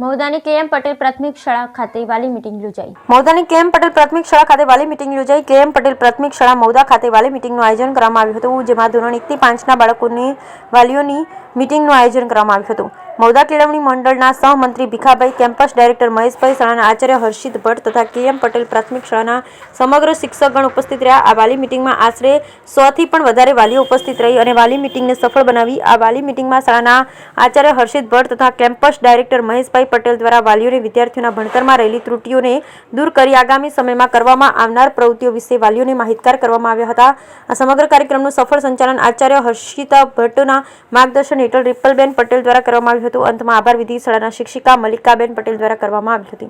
મહુદાની KM Patel પ્રાથમિક શાળા ખાતે વાલી મીટિંગ યોજાઈ. મહુદાની કેએમ પટેલ પ્રાથમિક શાળા ખાતે વાલી મીટિંગ યોજાઈ. કેએમ પટેલ પ્રાથમિક શાળા મહુદા ખાતે વાલી મીટિંગનું આયોજન કરવામાં આવ્યું હતું, જેમાં ધોરણ 1 થી 5ના બાળકોની વાલીઓની મીટિંગનું આયોજન કરવામાં આવ્યું હતું. મહુદા કેળવણી મંડળના સહમંત્રી ભીખાભાઈ, કેમ્પસ ડાયરેક્ટર મહેશભાઈ, શાળાના આચાર્ય હર્ષિત ભટ્ટ તથા કેએમ પટેલ પ્રાથમિક શાળાના સમગ્ર શિક્ષકગણ ઉપસ્થિત રહ્યા. આ વાલી મીટિંગમાં આશરે 100 થી પણ વધારે વાલીઓ ઉપસ્થિત રહી અને વાલી મીટિંગને સફળ બનાવી. આ વાલી મીટિંગમાં શાળાના આચાર્ય હર્ષિત ભટ્ટ તથા કેમ્પસ ડાયરેક્ટર મહેશભાઈ પટેલ દ્વારા વાલીઓને વિદ્યાર્થીઓના ભણતરમાં રહેલી ત્રુટીઓને દૂર કરી આગામી સમયમાં કરવામાં આવનાર પ્રવૃત્તિઓ વિશે વાલીઓને માહિતગાર કરવામાં આવ્યા હતા. આ સમગ્ર કાર્યક્રમનું સફળ સંચાલન આચાર્ય હર્ષિત ભટ્ટના માર્ગદર્શન હેઠળ રિપલબેન પટેલ દ્વારા કરવામાં આવ્યું હતું. અંતમાં આભાર વિધિ શાળાના શિક્ષિકા મલ્લિકાબેન પટેલ દ્વારા કરવામાં આવી હતી.